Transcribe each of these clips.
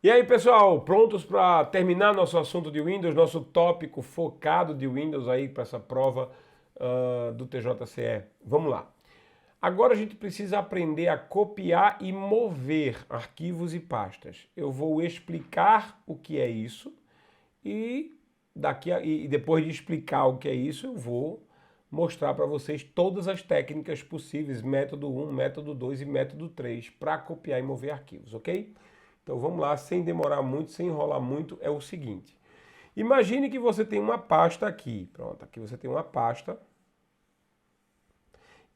E aí, pessoal, prontos para terminar nosso assunto de Windows, nosso tópico focado de Windows aí para essa prova do TJCE? Vamos lá. Agora a gente precisa aprender a copiar e mover arquivos e pastas. Eu vou explicar o que é isso e depois de explicar o que é isso, eu vou mostrar para vocês todas as técnicas possíveis, método 1, método 2 e método 3, para copiar e mover arquivos, ok? Então vamos lá, sem demorar muito, sem enrolar muito, é o seguinte. Imagine que você tem uma pasta aqui. Pronto, aqui você tem uma pasta.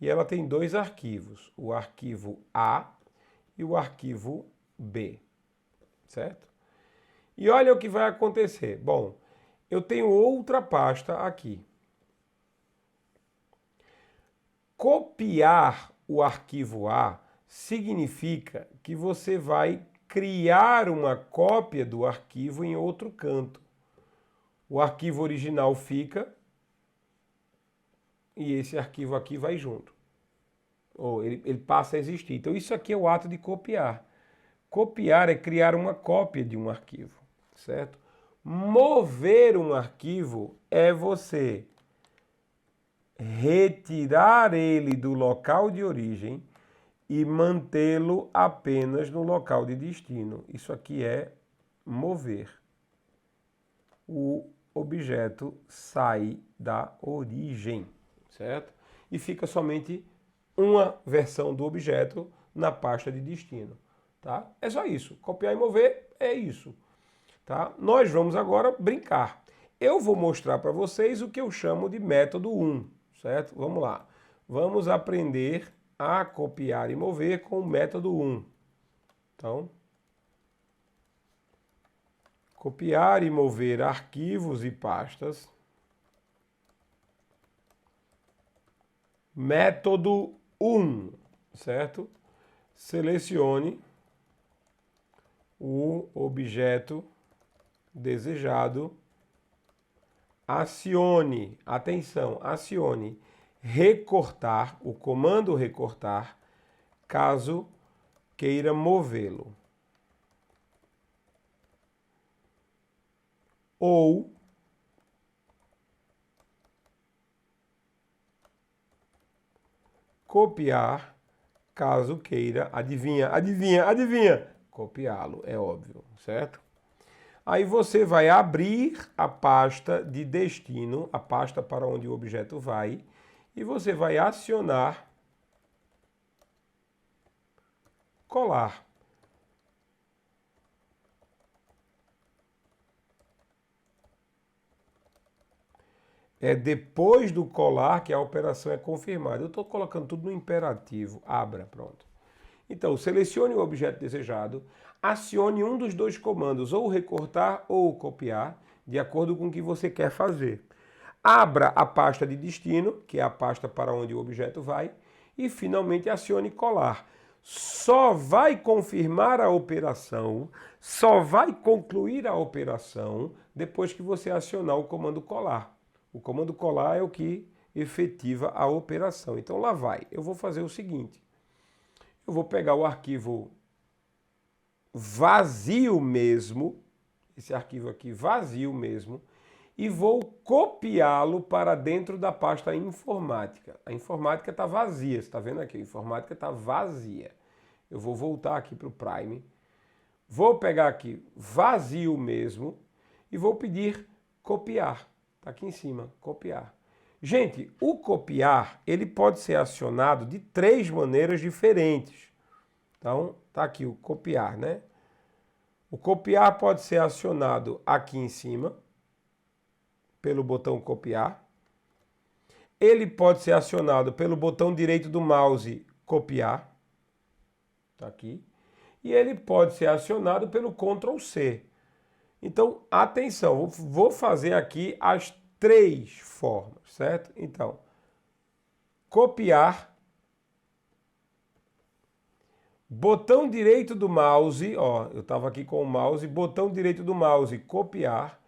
E ela tem dois arquivos, o arquivo A e o arquivo B, certo? E olha o que vai acontecer. Bom, eu tenho outra pasta aqui. Copiar o arquivo A significa que você vai criar uma cópia do arquivo em outro canto. O arquivo original fica e esse arquivo aqui vai junto. Ou ele passa a existir. Então isso aqui é o ato de copiar. Copiar é criar uma cópia de um arquivo, certo? Mover um arquivo é você retirar ele do local de origem e mantê-lo apenas no local de destino. Isso aqui é mover. O objeto sai da origem, certo? E fica somente uma versão do objeto na pasta de destino, tá? É só isso. Copiar e mover é isso, tá? Nós vamos agora brincar. Eu vou mostrar para vocês o que eu chamo de método 1, certo? Vamos lá. Vamos aprender a copiar e mover com o método 1. Então, copiar e mover arquivos e pastas. Método 1, certo? Selecione o objeto desejado. Acione, atenção, acione recortar, o comando recortar, caso queira movê-lo. Ou copiar, caso queira, adivinha, copiá-lo, é óbvio, certo? Aí você vai abrir a pasta de destino, a pasta para onde o objeto vai, e você vai acionar colar. É depois do colar que a operação é confirmada. Eu estou colocando tudo no imperativo. Abra, pronto. Então, selecione o objeto desejado, acione um dos dois comandos, ou recortar ou copiar, de acordo com o que você quer fazer. Abra a pasta de destino, que é a pasta para onde o objeto vai, e finalmente acione colar. Só vai confirmar a operação, só vai concluir a operação depois que você acionar o comando colar. O comando colar é o que efetiva a operação. Então lá vai. Eu vou fazer o seguinte. Eu vou pegar o arquivo vazio mesmo, esse arquivo aqui vazio mesmo, e vou copiá-lo para dentro da pasta informática. A informática está vazia, você está vendo aqui? A informática está vazia. Eu vou voltar aqui para o Prime, vou pegar aqui vazio mesmo e vou pedir copiar. Está aqui em cima, copiar. Gente, o copiar, ele pode ser acionado de três maneiras diferentes. Então, tá aqui o copiar, né? O copiar pode ser acionado aqui em cima, pelo botão copiar. Ele pode ser acionado pelo botão direito do mouse copiar. Tá aqui. E ele pode ser acionado pelo Ctrl C. Então, atenção, vou fazer aqui as três formas, certo? Então, copiar, botão direito do mouse, ó, eu estava aqui com o mouse, botão direito do mouse, copiar,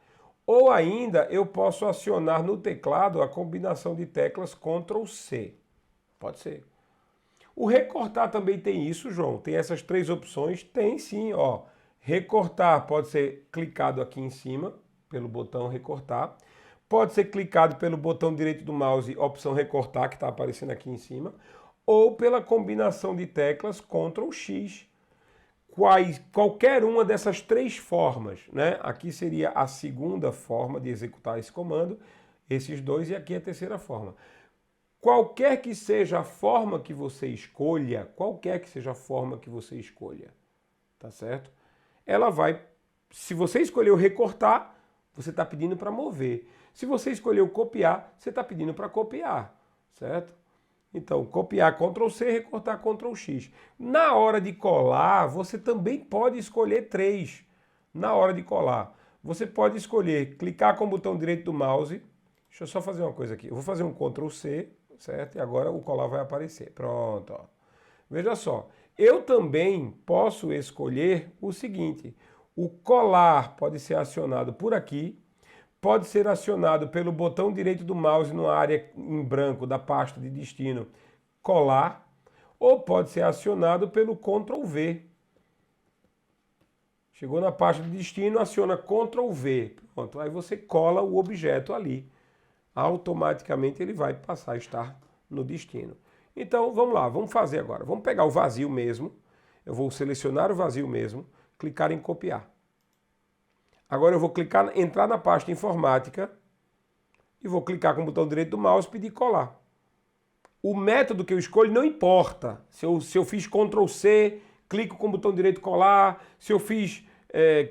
ou ainda eu posso acionar no teclado a combinação de teclas Ctrl C. Pode ser. O recortar também tem isso, João? Tem essas três opções? Tem sim, ó. Recortar pode ser clicado aqui em cima, pelo botão recortar. Pode ser clicado pelo botão direito do mouse, opção recortar, que está aparecendo aqui em cima. Ou pela combinação de teclas Ctrl X. Qualquer uma dessas três formas, né? Aqui seria a segunda forma de executar esse comando, esses dois, e aqui a terceira forma. Qualquer que seja a forma que você escolha, tá certo? Ela vai, se você escolheu recortar, você está pedindo para mover. Se você escolheu copiar, você está pedindo para copiar, certo? Então, copiar Ctrl C, recortar Ctrl X. Na hora de colar, você também pode escolher três. Na hora de colar, você pode escolher clicar com o botão direito do mouse. Deixa eu só fazer uma coisa aqui. Eu vou fazer um Ctrl C, certo? E agora o colar vai aparecer. Pronto, ó. Veja só. Eu também posso escolher o seguinte. O colar pode ser acionado por aqui. Pode ser acionado pelo botão direito do mouse na área em branco da pasta de destino, colar, ou pode ser acionado pelo Ctrl V. Chegou na pasta de destino, aciona Ctrl V. Pronto, aí você cola o objeto ali. Automaticamente ele vai passar a estar no destino. Então, vamos lá, vamos fazer agora. Vamos pegar o vazio mesmo. Eu vou selecionar o vazio mesmo, clicar em copiar. Agora eu vou entrar na pasta informática e vou clicar com o botão direito do mouse e pedir colar. O método que eu escolho não importa. Se eu fiz Ctrl C, clico com o botão direito colar. Se eu fiz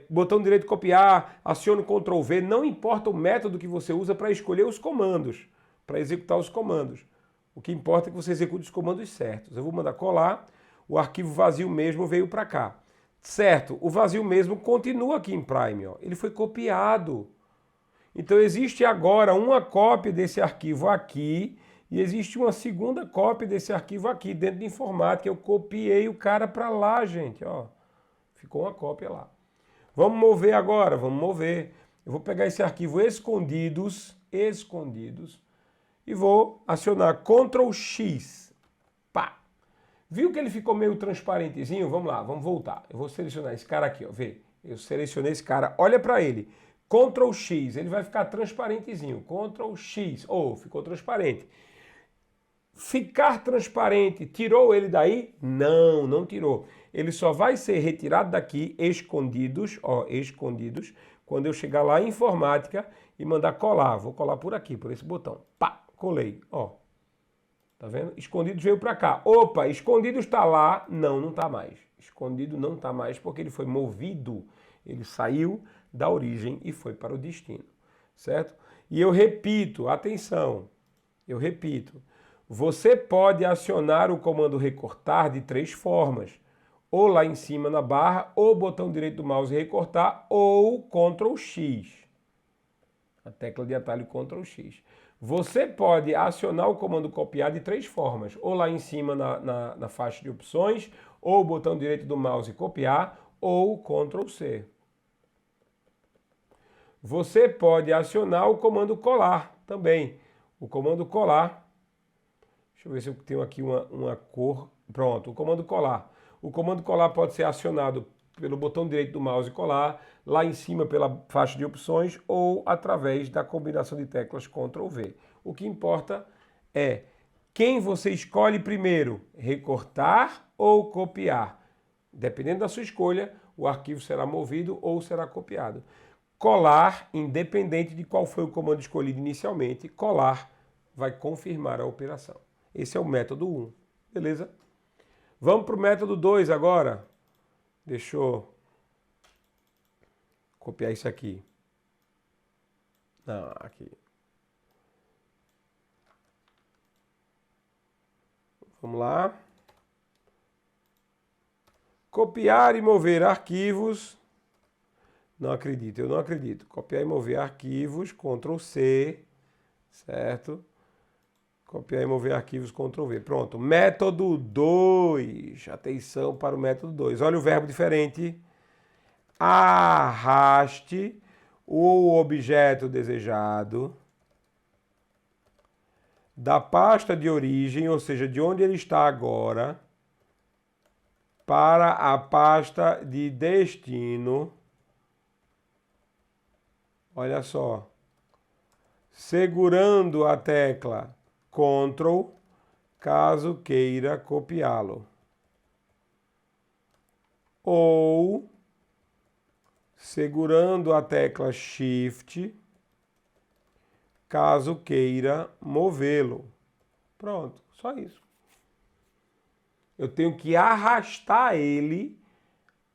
botão direito copiar, aciono Ctrl V. Não importa o método que você usa para escolher os comandos, para executar os comandos. O que importa é que você execute os comandos certos. Eu vou mandar colar. O arquivo vazio mesmo veio para cá. Certo, o vazio mesmo continua aqui em Prime, ó. Ele foi copiado. Então existe agora uma cópia desse arquivo aqui e existe uma segunda cópia desse arquivo aqui dentro de informática. Eu copiei o cara para lá, gente, ó. Ficou uma cópia lá. Vamos mover agora, vamos mover. Eu vou pegar esse arquivo escondidos e vou acionar Ctrl X. Pá. Viu que ele ficou meio transparentezinho? Vamos lá, vamos voltar. Eu vou selecionar esse cara aqui, ó. Vê, eu selecionei esse cara. Olha para ele. Ctrl X, ele vai ficar transparentezinho. Ctrl X. Oh, ficou transparente. Ficar transparente, tirou ele daí? Não, não tirou. Ele só vai ser retirado daqui, escondidos, ó, escondidos, quando eu chegar lá em informática e mandar colar. Vou colar por aqui, por esse botão. Pá, colei, ó. Tá vendo? Escondidos veio para cá. Opa, escondido está lá. Não, não está mais. Escondido não está mais porque ele foi movido. Ele saiu da origem e foi para o destino. Certo? E eu repito, atenção. Eu repito. Você pode acionar o comando recortar de três formas. Ou lá em cima na barra, ou botão direito do mouse recortar, ou Ctrl X. A tecla de atalho Ctrl X. Você pode acionar o comando copiar de três formas, ou lá em cima na faixa de opções, ou o botão direito do mouse copiar, ou Ctrl C. Você pode acionar o comando colar também. O comando colar, deixa eu ver se eu tenho aqui uma cor, pronto, o comando colar. O comando colar pode ser acionado pelo botão direito do mouse colar, lá em cima pela faixa de opções ou através da combinação de teclas Ctrl V. O que importa é quem você escolhe primeiro, recortar ou copiar. Dependendo da sua escolha, o arquivo será movido ou será copiado. Colar, independente de qual foi o comando escolhido inicialmente, colar vai confirmar a operação. Esse é o método 1, beleza? Vamos para o método 2 agora. Deixa eu copiar isso aqui. Não, aqui. Vamos lá. Copiar e mover arquivos. Não acredito, eu não acredito. Copiar e mover arquivos, Ctrl C, certo? Copiar e mover arquivos, Ctrl V. Pronto, método 2. Atenção para o método 2. Olha o verbo diferente. Arraste o objeto desejado da pasta de origem, ou seja, de onde ele está agora, para a pasta de destino. Olha só. Segurando a tecla Ctrl, caso queira copiá-lo. Ou segurando a tecla Shift, caso queira movê-lo. Pronto, só isso. Eu tenho que arrastar ele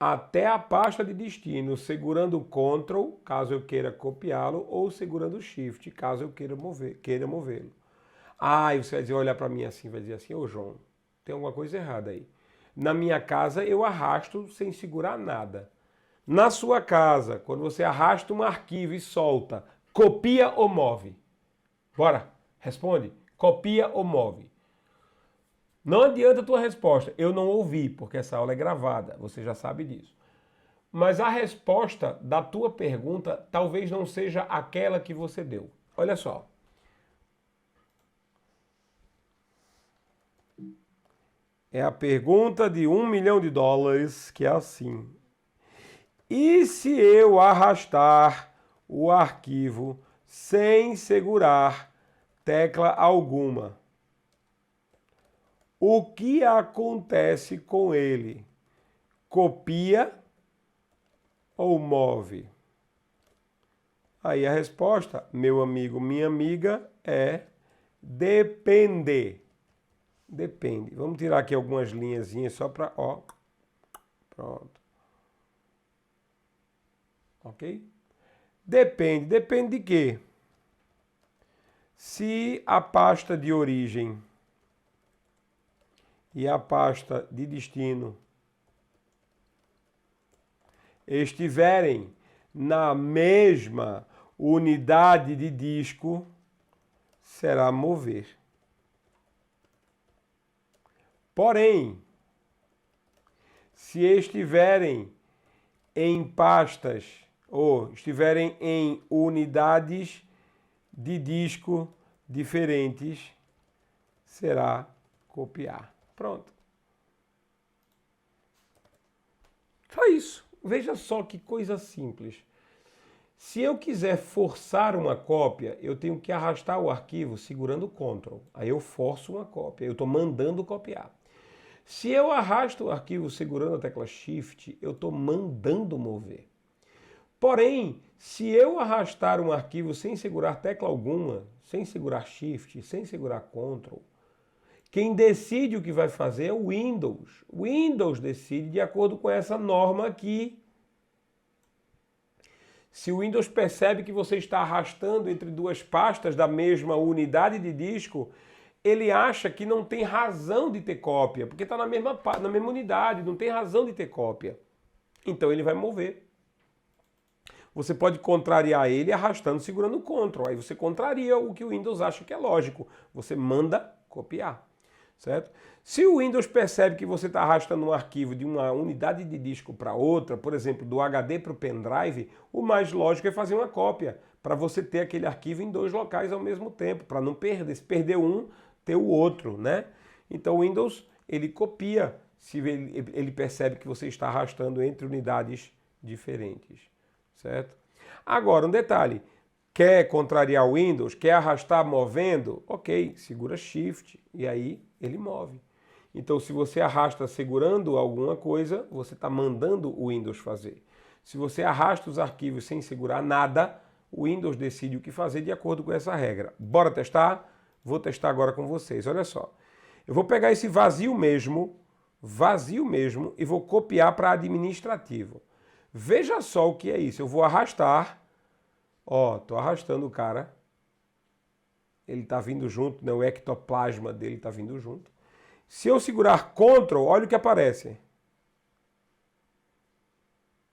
até a pasta de destino, segurando o Ctrl, caso eu queira copiá-lo, ou segurando o Shift, caso eu queira movê-lo. Ah, e você vai dizer, olhar para mim assim, vai dizer assim, ô João, tem alguma coisa errada aí. Na minha casa eu arrasto sem segurar nada. Na sua casa, quando você arrasta um arquivo e solta, copia ou move? Bora, responde. Copia ou move? Não adianta a tua resposta. Eu não ouvi, porque essa aula é gravada. Você já sabe disso. Mas a resposta da tua pergunta talvez não seja aquela que você deu. Olha só. É a pergunta de $1 milhão, que é assim. E se eu arrastar o arquivo sem segurar tecla alguma? O que acontece com ele? Copia ou move? Aí a resposta, meu amigo, minha amiga, é depende. Depende. Vamos tirar aqui algumas linhazinhas só para... Ó, pronto. Ok? Depende. Depende de quê? Se a pasta de origem e a pasta de destino estiverem na mesma unidade de disco, será mover. Porém, se estiverem em pastas ou estiverem em unidades de disco diferentes, será copiar. Pronto. Só isso. Veja só que coisa simples. Se eu quiser forçar uma cópia, eu tenho que arrastar o arquivo segurando o Ctrl. Aí eu forço uma cópia, eu estou mandando copiar. Se eu arrasto o arquivo segurando a tecla Shift, eu estou mandando mover. Porém, se eu arrastar um arquivo sem segurar tecla alguma, sem segurar Shift, sem segurar Ctrl, quem decide o que vai fazer é o Windows. O Windows decide de acordo com essa norma aqui. Se o Windows percebe que você está arrastando entre duas pastas da mesma unidade de disco, ele acha que não tem razão de ter cópia, porque está na mesma unidade, não tem razão de ter cópia. Então ele vai mover. Você pode contrariar ele arrastando, segurando o Ctrl. Aí você contraria o que o Windows acha que é lógico. Você manda copiar, certo? Se o Windows percebe que você está arrastando um arquivo de uma unidade de disco para outra, por exemplo, do HD para o pendrive, o mais lógico é fazer uma cópia, para você ter aquele arquivo em dois locais ao mesmo tempo, para não perder. Se perder um, ter o outro, né? Então o Windows, ele copia se ele percebe que você está arrastando entre unidades diferentes, certo? Agora, um detalhe, quer contrariar o Windows, quer arrastar movendo, ok, segura Shift e aí ele move. Então, se você arrasta segurando alguma coisa, você está mandando o Windows fazer. Se você arrasta os arquivos sem segurar nada, o Windows decide o que fazer de acordo com essa regra. Bora testar? Vou testar agora com vocês. Olha só. Eu vou pegar esse vazio mesmo, e vou copiar para administrativo. Veja só o que é isso. Eu vou arrastar. Ó, estou arrastando o cara. Ele está vindo junto, né? O ectoplasma dele está vindo junto. Se eu segurar Ctrl, olha o que aparece.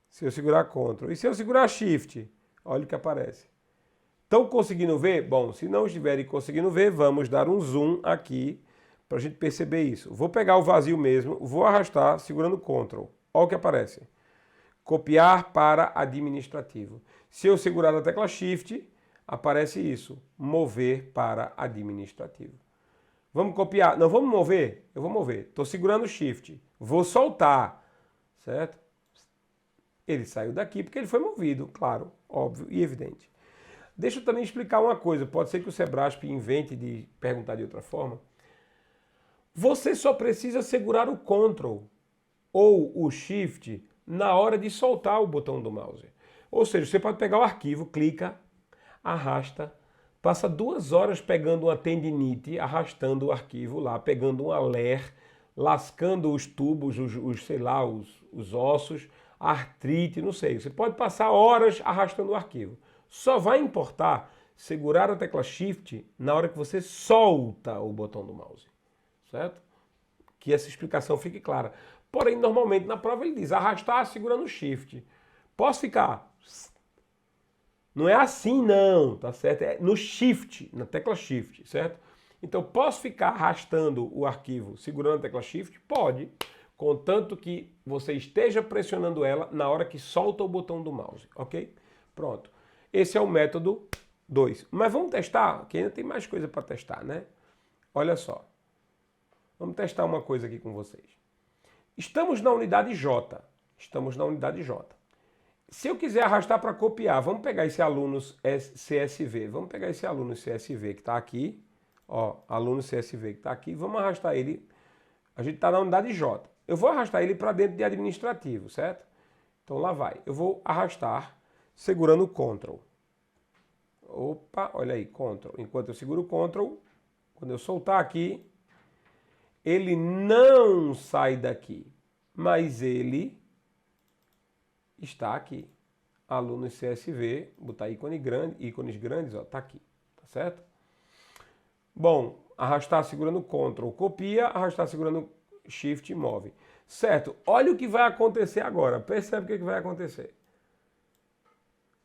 Se eu segurar Ctrl. E se eu segurar Shift, olha o que aparece. Estão conseguindo ver? Bom, se não estiverem conseguindo ver, vamos dar um zoom aqui para a gente perceber isso. Vou pegar o vazio mesmo, vou arrastar segurando Ctrl. Olha o que aparece. Copiar para administrativo. Se eu segurar a tecla Shift, aparece isso. Mover para administrativo. Vamos copiar? Não, vamos mover? Eu vou mover. Estou segurando o Shift. Vou soltar, certo? Ele saiu daqui porque ele foi movido, claro, óbvio e evidente. Deixa eu também explicar uma coisa, pode ser que o Sebrasp invente de perguntar de outra forma. Você só precisa segurar o Ctrl ou o Shift na hora de soltar o botão do mouse. Ou seja, você pode pegar o arquivo, clica, arrasta, passa 2 horas pegando uma tendinite, arrastando o arquivo lá, pegando um aler, lascando os tubos, sei lá, os ossos, artrite, não sei. Você pode passar horas arrastando o arquivo. Só vai importar segurar a tecla Shift na hora que você solta o botão do mouse, certo? Que essa explicação fique clara. Porém, normalmente na prova ele diz arrastar segurando o Shift. Posso ficar? Não é assim não, tá certo? É no Shift, na tecla Shift, certo? Então, posso ficar arrastando o arquivo segurando a tecla Shift? Pode, contanto que você esteja pressionando ela na hora que solta o botão do mouse, ok? Pronto. Esse é o método 2. Mas vamos testar, que ainda tem mais coisa para testar, né? Olha só. Vamos testar uma coisa aqui com vocês. Estamos na unidade J. Estamos na unidade J. Se eu quiser arrastar para copiar, vamos pegar esse aluno CSV. Vamos pegar esse aluno CSV que está aqui. Ó, aluno CSV que está aqui. Vamos arrastar ele. A gente está na unidade J. Eu vou arrastar ele para dentro de administrativo, certo? Então lá vai. Eu vou arrastar segurando o Ctrl. Opa, olha aí, Ctrl. Enquanto eu seguro o Ctrl, quando eu soltar aqui, ele não sai daqui, mas ele está aqui. Aluno CSV, botar ícones grandes, ó, tá aqui, tá certo? Bom, arrastar segurando Ctrl, copia, arrastar segurando Shift, move. Certo, olha o que vai acontecer agora, percebe o que vai acontecer.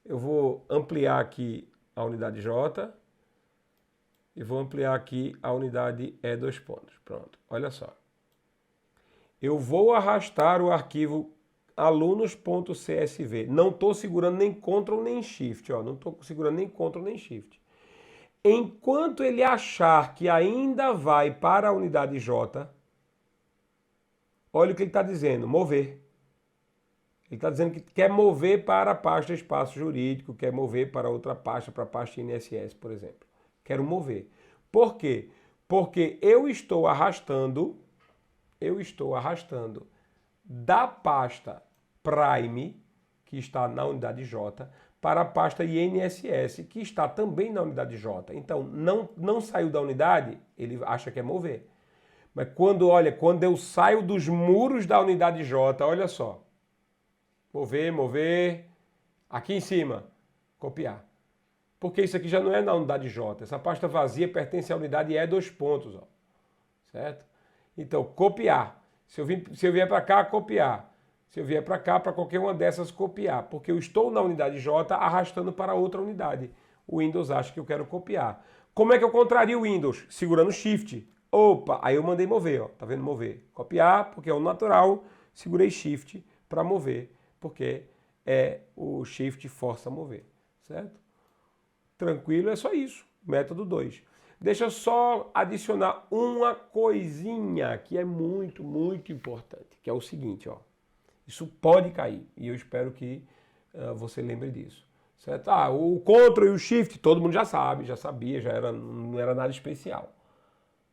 Eu vou ampliar aqui a unidade J e vou ampliar aqui a unidade E dois pontos. Pronto, olha só. Eu vou arrastar o arquivo alunos.csv. Não estou segurando nem Ctrl nem Shift. Ó, não estou segurando nem Ctrl nem Shift. Enquanto ele achar que ainda vai para a unidade J, olha o que ele está dizendo, mover. Ele está dizendo que quer mover para a pasta espaço jurídico, quer mover para outra pasta, para a pasta INSS, por exemplo. Quero mover. Por quê? Porque eu estou arrastando da pasta Prime, que está na unidade J, para a pasta INSS, que está também na unidade J. Então, não saiu da unidade, ele acha que é mover. Mas quando eu saio dos muros da unidade J, olha só. Mover, aqui em cima, copiar. Porque isso aqui já não é na unidade J. Essa pasta vazia pertence à unidade E dois pontos, ó. Certo? Então, copiar. Se eu vier para cá, copiar. Se eu vier para cá, para qualquer uma dessas, copiar. Porque eu estou na unidade J arrastando para outra unidade. O Windows acha que eu quero copiar. Como é que eu contrario o Windows? Segurando Shift. Opa, aí eu mandei mover, ó. Tá vendo? Mover. Copiar, porque é o natural. Segurei Shift para mover, porque é o Shift força a mover. Certo? Tranquilo, é só isso. Método 2. Deixa eu só adicionar uma coisinha que é muito, muito importante, que é o seguinte, ó. Isso pode cair e eu espero que você lembre disso. Certo? O Ctrl e o Shift, todo mundo já sabe, já sabia, não era nada especial.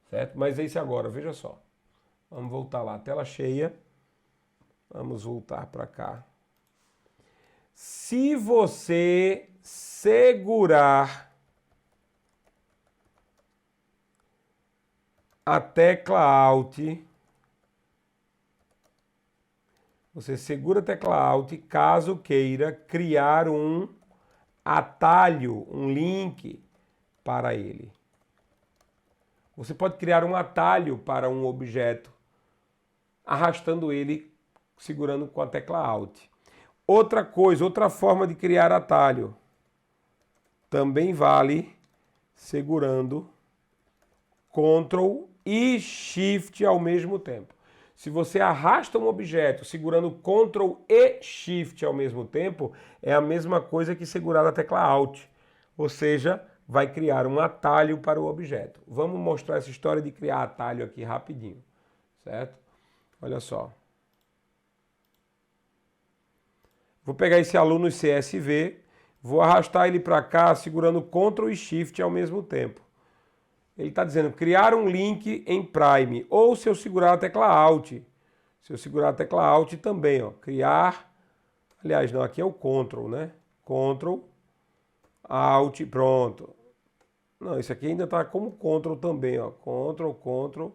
Certo? Mas é isso agora, veja só. Vamos voltar lá, tela cheia. Vamos voltar para cá. Se você segurar a tecla Alt, você segura a tecla Alt caso queira criar um atalho, um link para ele. Você pode criar um atalho para um objeto, arrastando ele, segurando com a tecla Alt. Outra coisa, outra forma de criar atalho, também vale segurando Ctrl e Shift ao mesmo tempo. Se você arrasta um objeto segurando Ctrl e Shift ao mesmo tempo, é a mesma coisa que segurar a tecla Alt. Ou seja, vai criar um atalho para o objeto. Vamos mostrar essa história de criar atalho aqui rapidinho, certo? Olha só. Vou pegar esse aluno CSV, vou arrastar ele para cá segurando Ctrl e Shift ao mesmo tempo. Ele está dizendo criar um link em Prime, ou se eu segurar a tecla Alt. Se eu segurar a tecla Alt também, ó, criar, aliás, não, aqui é o Ctrl, né? Ctrl, Alt, pronto. Não, isso aqui ainda está como Ctrl também, ó. Ctrl, Ctrl,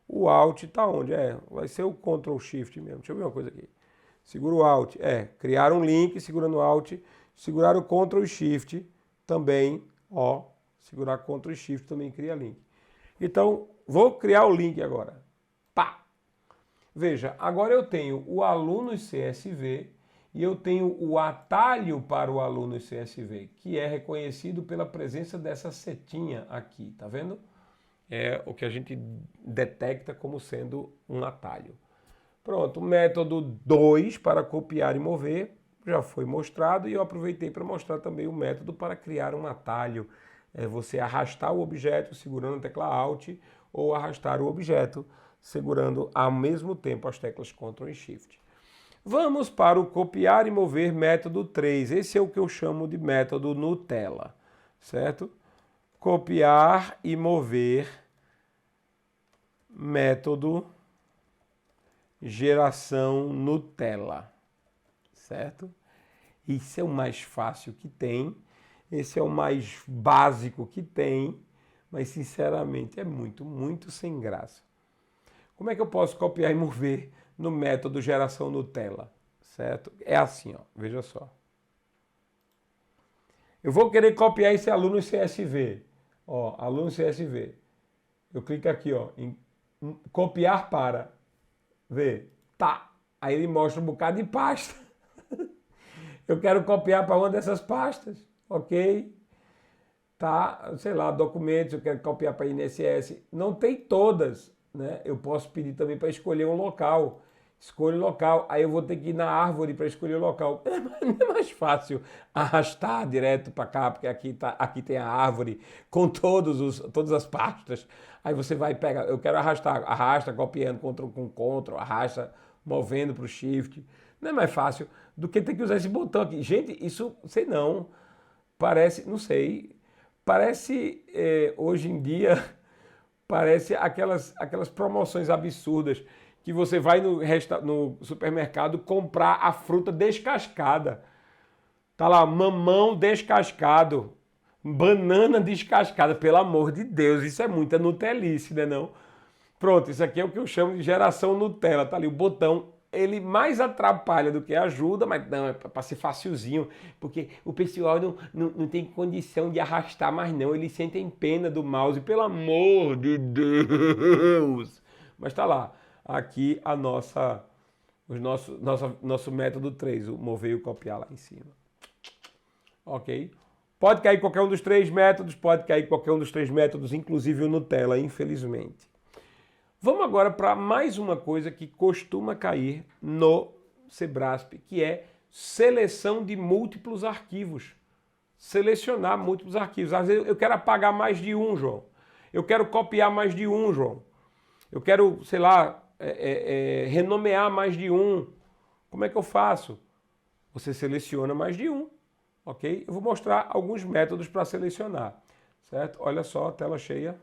o Alt está onde? Vai ser o Ctrl Shift mesmo. Deixa eu ver uma coisa aqui. Segura o Alt, criar um link, segurando o Alt, segurar o Ctrl e Shift também, ó. Segurar Ctrl e Shift também cria link. Então, vou criar o link agora. Pá! Veja, agora eu tenho o aluno CSV e eu tenho o atalho para o aluno CSV, que é reconhecido pela presença dessa setinha aqui, tá vendo? É o que a gente detecta como sendo um atalho. Pronto, o método 2 para copiar e mover já foi mostrado e eu aproveitei para mostrar também o método para criar um atalho. É você arrastar o objeto segurando a tecla Alt ou arrastar o objeto segurando ao mesmo tempo as teclas Ctrl e Shift. Vamos para o copiar e mover método 3. Esse é o que eu chamo de método Nutella, certo? Copiar e mover método geração Nutella, certo? Isso é o mais fácil que tem, esse é o mais básico que tem, mas sinceramente é muito sem graça. Como é que eu posso copiar e mover no método geração Nutella, certo? É assim, ó, veja só. Eu vou querer copiar esse aluno CSV, ó, aluno CSV. Eu clico aqui, ó, em copiar para, vê, tá. Aí ele mostra um bocado de pasta. Eu quero copiar para uma dessas pastas, ok? Tá, sei lá, documentos, eu quero copiar para INSS. Não tem todas, né? Eu posso pedir também para escolher um local. Escolho o local, aí eu vou ter que ir na árvore para escolher o local. Não é mais fácil arrastar direto para cá, porque aqui tem a árvore com todas as pastas. Aí você vai pegar, eu quero arrastar, arrasta, copiando Ctrl com Ctrl, arrasta, movendo para o Shift. Não é mais fácil do que ter que usar esse botão aqui. Gente, isso, sei não, parece, não sei, parece hoje em dia, parece aquelas promoções absurdas que você vai no supermercado comprar a fruta descascada. Tá lá, mamão descascado, banana descascada, pelo amor de Deus, isso é muita nutelice, né não? Pronto, isso aqui é o que eu chamo de geração Nutella, tá ali o botão, ele mais atrapalha do que ajuda, mas não, é para ser facilzinho, porque o pessoal não tem condição de arrastar mais não, eles sentem pena do mouse, pelo amor de Deus. Mas tá lá, aqui a nosso método 3, o mover e o copiar lá em cima. Ok? Pode cair qualquer um dos três métodos, inclusive o Nutella, infelizmente. Vamos agora para mais uma coisa que costuma cair no Sebrasp, que é seleção de múltiplos arquivos. Selecionar múltiplos arquivos. Às vezes eu quero apagar mais de um, João. Eu quero copiar mais de um, João. Eu quero, sei lá, renomear mais de um. Como é que eu faço? Você seleciona mais de um, ok? Eu vou mostrar alguns métodos para selecionar, certo? Olha só, tela cheia.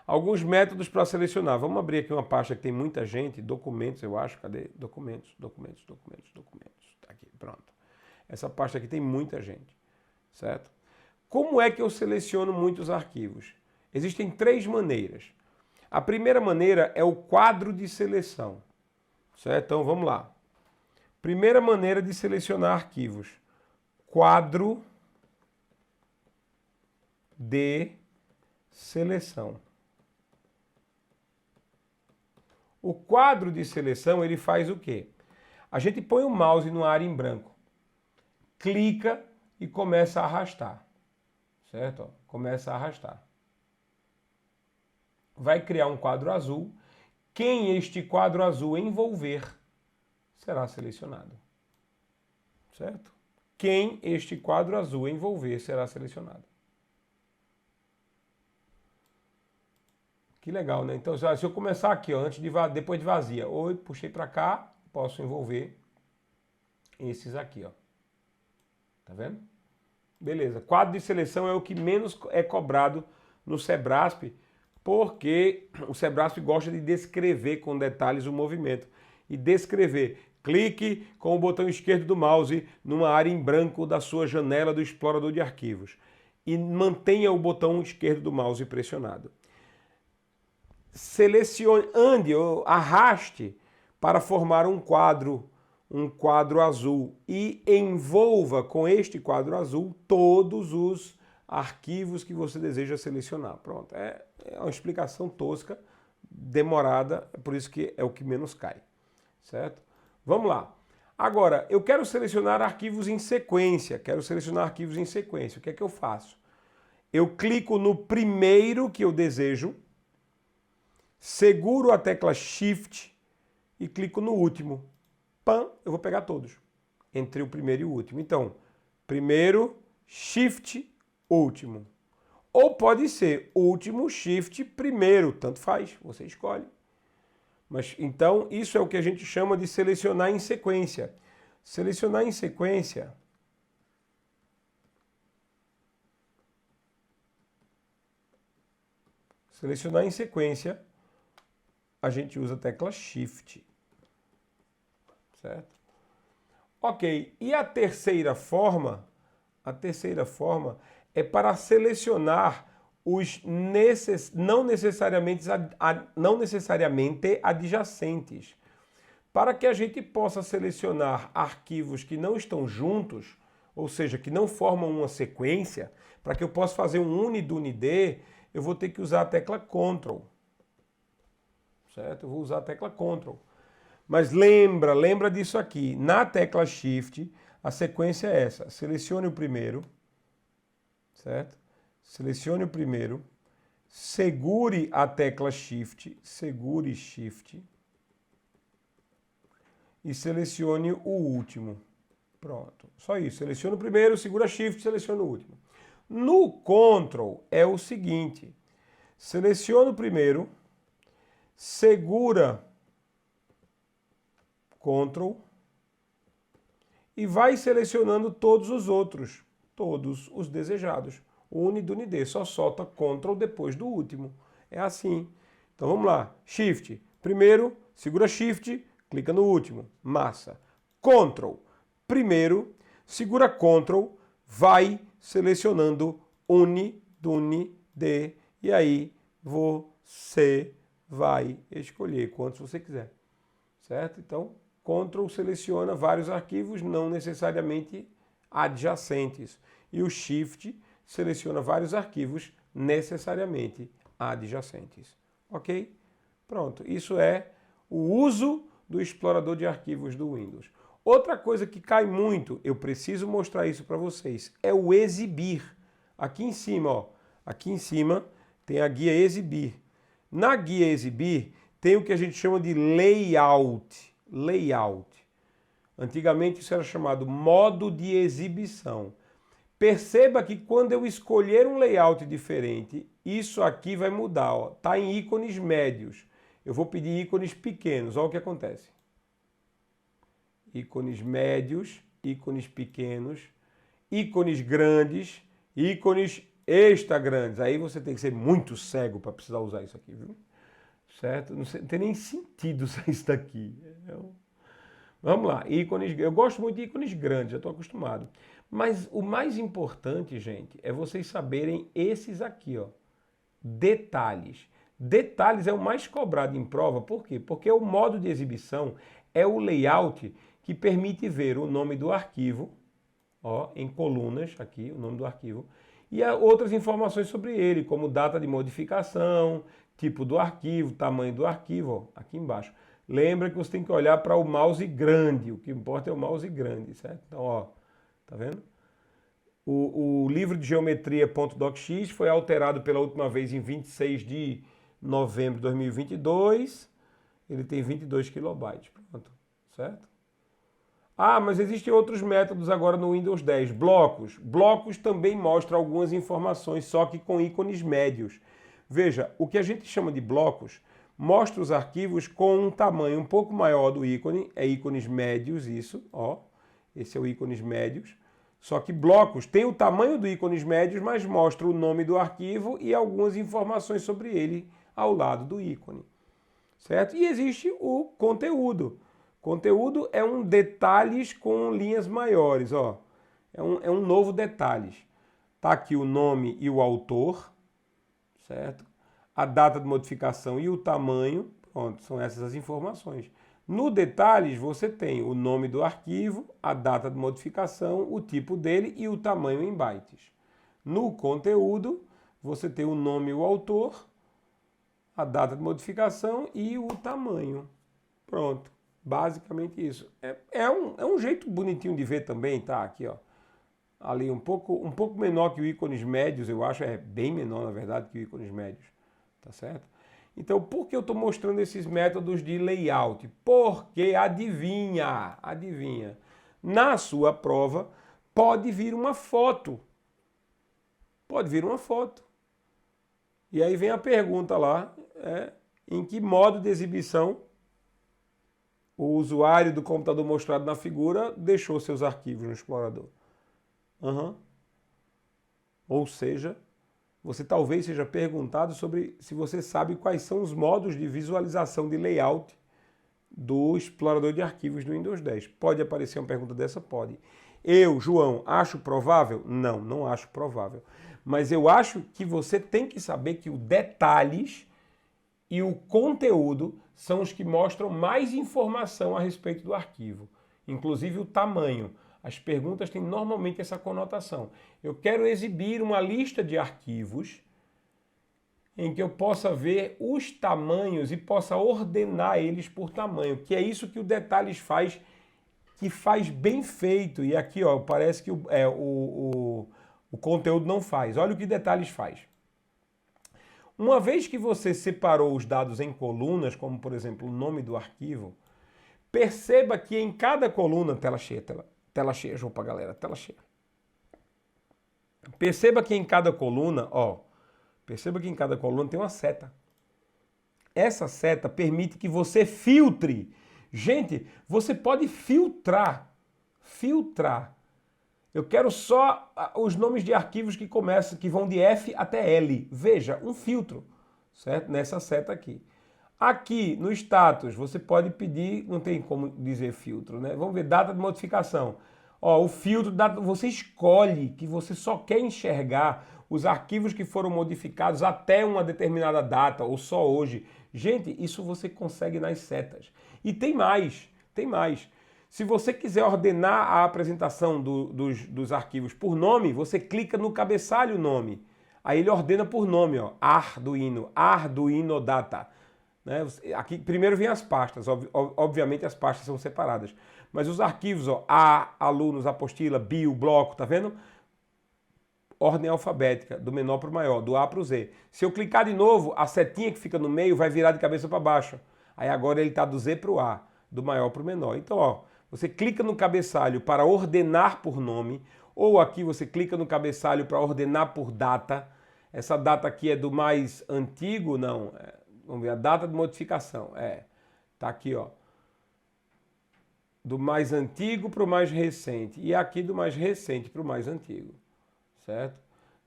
Alguns métodos para selecionar. Vamos abrir aqui uma pasta que tem muita gente, documentos, eu acho. Cadê? Documentos. Tá aqui, pronto. Essa pasta aqui tem muita gente, certo? Como é que eu seleciono muitos arquivos? Existem três maneiras. A primeira maneira é o quadro de seleção, certo? Então vamos lá. Primeira maneira de selecionar arquivos. Quadro de seleção. O quadro de seleção, ele faz o quê? A gente põe o mouse numa área em branco, clica e começa a arrastar, certo? Começa a arrastar. Vai criar um quadro azul. Quem este quadro azul envolver será selecionado, certo? Quem este quadro azul envolver será selecionado. Que legal, né? Então, se eu começar aqui, ó, depois de vazia, oi, puxei para cá, posso envolver esses aqui, ó. Tá vendo? Beleza. Quadro de seleção é o que menos é cobrado no Sebrasp, porque o Sebrasp gosta de descrever com detalhes o movimento. E descrever. Clique com o botão esquerdo do mouse numa área em branco da sua janela do explorador de arquivos. E mantenha o botão esquerdo do mouse pressionado. Selecione, arraste para formar um quadro azul e envolva com este quadro azul todos os arquivos que você deseja selecionar. Pronto, é uma explicação tosca, demorada, é por isso que é o que menos cai, certo? Vamos lá. Agora, eu quero selecionar arquivos em sequência, O que é que eu faço? Eu clico no primeiro que eu desejo, seguro a tecla Shift e clico no último. Pam, eu vou pegar todos, entre o primeiro e o último. Então, primeiro, Shift, último. Ou pode ser último, Shift, primeiro, tanto faz, você escolhe. Mas então, isso é o que a gente chama de selecionar em sequência. Selecionar em sequência a gente usa a tecla Shift. Certo? Ok, e a terceira forma é para selecionar os não necessariamente adjacentes. Para que a gente possa selecionar arquivos que não estão juntos, ou seja, que não formam uma sequência, para que eu possa fazer um UNID, eu vou ter que usar a tecla Ctrl. Certo? Eu vou usar a tecla Ctrl. Mas lembra disso aqui. Na tecla Shift, a sequência é essa. Selecione o primeiro, certo? Selecione o primeiro, segure a tecla Shift, segure Shift e selecione o último. Pronto, só isso. Selecione o primeiro, segura Shift, selecione o último. No Ctrl é o seguinte, selecione o primeiro, segura Ctrl e vai selecionando todos os outros, todos os desejados. UNID, só solta Ctrl depois do último. É assim. Então vamos lá. Shift. Primeiro, segura Shift, clica no último. Massa. Ctrl. Primeiro, segura Ctrl, vai selecionando UNID e aí você vai escolher quantos você quiser. Certo? Então, Ctrl seleciona vários arquivos não necessariamente adjacentes. E o Shift seleciona vários arquivos necessariamente adjacentes. Ok? Pronto. Isso é o uso do explorador de arquivos do Windows. Outra coisa que cai muito, eu preciso mostrar isso para vocês, é o exibir. Aqui em cima, ó, aqui em cima tem a guia exibir. Na guia exibir tem o que a gente chama de layout. Antigamente isso era chamado modo de exibição. Perceba que quando eu escolher um layout diferente, isso aqui vai mudar. Está em ícones médios. Eu vou pedir ícones pequenos. Olha o que acontece. Ícones médios, ícones pequenos, ícones grandes, ícones extra grandes. Aí você tem que ser muito cego para precisar usar isso aqui, viu? Certo? Não tem nem sentido isso daqui. Vamos lá, ícones. Eu gosto muito de ícones grandes, já estou acostumado. Mas o mais importante, gente, é vocês saberem esses aqui, ó. Detalhes. Detalhes é o mais cobrado em prova, por quê? Porque o modo de exibição é o layout que permite ver o nome do arquivo, ó, em colunas, aqui, o nome do arquivo, e outras informações sobre ele, como data de modificação, tipo do arquivo, tamanho do arquivo, ó, aqui embaixo. Lembra que você tem que olhar para o mouse grande, o que importa é o mouse grande, certo? Então, ó, tá vendo? O livro de geometria.docx foi alterado pela última vez em 26 de novembro de 2022. Ele tem 22 kilobytes, pronto, certo? Ah, mas existem outros métodos agora no Windows 10. Blocos. Blocos também mostram algumas informações, só que com ícones médios. Veja, o que a gente chama de blocos mostra os arquivos com um tamanho um pouco maior do ícone, é ícones médios isso, ó, esse é o ícones médios. Só que blocos tem o tamanho do ícones médios, mas mostra o nome do arquivo e algumas informações sobre ele ao lado do ícone, certo? E existe o conteúdo. Conteúdo é um detalhes com linhas maiores, ó. É um novo detalhes. Tá aqui o nome e o autor, certo? A data de modificação e o tamanho, pronto, são essas as informações. No detalhes você tem o nome do arquivo, a data de modificação, o tipo dele e o tamanho em bytes. No conteúdo você tem o nome e o autor, a data de modificação e o tamanho. Pronto, basicamente isso. É um jeito bonitinho de ver também, tá? Aqui, ó. Ali um pouco menor que o ícones médios, eu acho, é bem menor, na verdade, que o ícones médios, tá certo? Então, por que eu estou mostrando esses métodos de layout? Porque, adivinha, na sua prova pode vir uma foto. Pode vir uma foto. E aí vem a pergunta lá, em que modo de exibição o usuário do computador mostrado na figura deixou seus arquivos no explorador. Ou seja, você talvez seja perguntado sobre se você sabe quais são os modos de visualização de layout do explorador de arquivos do Windows 10. Pode aparecer uma pergunta dessa? Pode. Eu, João, acho provável? Não, não acho provável. Mas eu acho que você tem que saber que o detalhes e o conteúdo são os que mostram mais informação a respeito do arquivo, inclusive o tamanho. As perguntas têm normalmente essa conotação. Eu quero exibir uma lista de arquivos em que eu possa ver os tamanhos e possa ordenar eles por tamanho, que é isso que o detalhes faz, que faz bem feito. E aqui, ó, parece que o conteúdo não faz. Olha o que detalhes faz. Uma vez que você separou os dados em colunas, como por exemplo o nome do arquivo, perceba que em cada coluna, tela cheia, opa galera, tela cheia. Perceba que em cada coluna, tem uma seta. Essa seta permite que você filtre. Gente, você pode filtrar. Eu quero só os nomes de arquivos que começam, que vão de F até L. Veja, um filtro, certo? Nessa seta aqui. Aqui no status, você pode pedir, não tem como dizer filtro, né? Vamos ver, data de modificação. Ó, o filtro, você escolhe que você só quer enxergar os arquivos que foram modificados até uma determinada data, ou só hoje. Gente, isso você consegue nas setas. E tem mais. Se você quiser ordenar a apresentação dos arquivos por nome, você clica no cabeçalho nome. Aí ele ordena por nome, ó, Arduino Data. Né? Aqui primeiro vem as pastas, obviamente as pastas são separadas. Mas os arquivos, ó, A, alunos, apostila, bio, bloco, tá vendo? Ordem alfabética, do menor para o maior, do A para o Z. Se eu clicar de novo, a setinha que fica no meio vai virar de cabeça para baixo. Aí agora ele está do Z para o A, do maior para o menor. Então, ó, você clica no cabeçalho para ordenar por nome, ou aqui você clica no cabeçalho para ordenar por data. Essa data aqui é do mais antigo? Não. Vamos ver, a data de modificação. Tá aqui, ó. Do mais antigo para o mais recente. E aqui do mais recente para o mais antigo. Certo?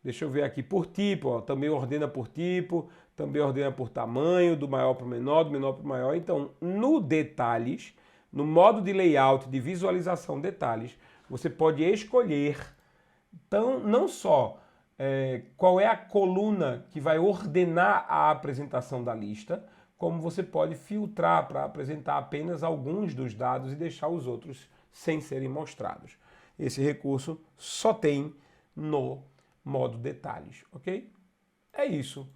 Deixa eu ver aqui por tipo, ó, também ordena por tipo, também ordena por tamanho, do maior para o menor, do menor para o maior. Então, no detalhes, no modo de layout, de visualização detalhes, você pode escolher, então, não só qual é a coluna que vai ordenar a apresentação da lista, como você pode filtrar para apresentar apenas alguns dos dados e deixar os outros sem serem mostrados. Esse recurso só tem no modo detalhes, ok? É isso.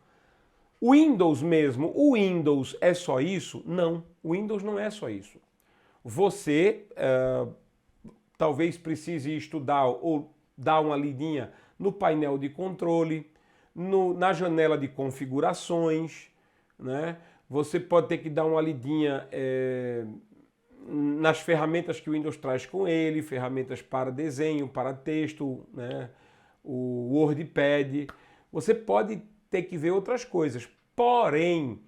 O Windows mesmo, o Windows é só isso? Não, o Windows não é só isso. Você talvez precise estudar ou dar uma lidinha no painel de controle, na janela de configurações, né? Você pode ter que dar uma lidinha nas ferramentas que o Windows traz com ele, ferramentas para desenho, para texto, né? O WordPad. Você pode ter que ver outras coisas. Porém,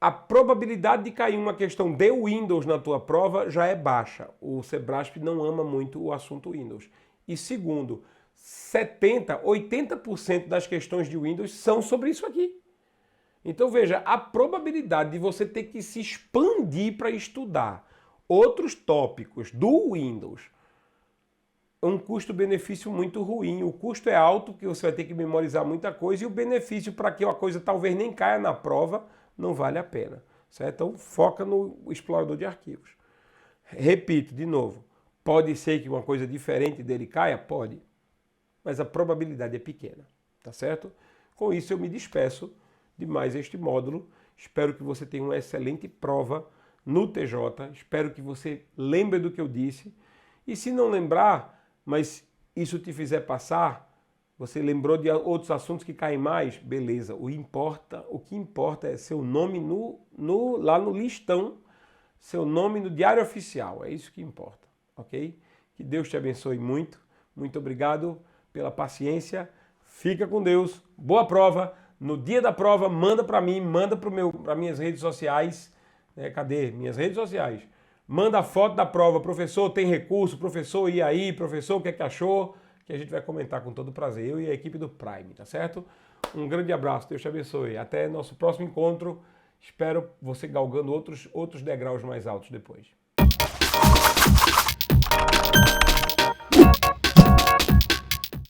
a probabilidade de cair uma questão de Windows na tua prova já é baixa. O Sebrasp não ama muito o assunto Windows. E segundo, 70%, 80% das questões de Windows são sobre isso aqui. Então veja, a probabilidade de você ter que se expandir para estudar outros tópicos do Windows é um custo-benefício muito ruim. O custo é alto, porque você vai ter que memorizar muita coisa, e o benefício para que uma coisa talvez nem caia na prova não vale a pena. Certo? Então foca no explorador de arquivos. Repito de novo, pode ser que uma coisa diferente dele caia? Pode. Mas a probabilidade é pequena. Tá certo? Com isso eu me despeço de mais este módulo. Espero que você tenha uma excelente prova no TJ. Espero que você lembre do que eu disse. E se não lembrar, mas isso te fizer passar, você lembrou de outros assuntos que caem mais, beleza. O que importa é seu nome lá no listão, seu nome no Diário Oficial. É isso que importa, ok? Que Deus te abençoe muito. Muito obrigado pela paciência. Fica com Deus. Boa prova. No dia da prova, manda para mim, manda para minhas redes sociais. Cadê? Minhas redes sociais. Manda a foto da prova. Professor, tem recurso? Professor, e aí? Professor, o que é que achou? Que a gente vai comentar com todo prazer. Eu e a equipe do Prime, tá certo? Um grande abraço. Deus te abençoe. Até nosso próximo encontro. Espero você galgando outros degraus mais altos depois.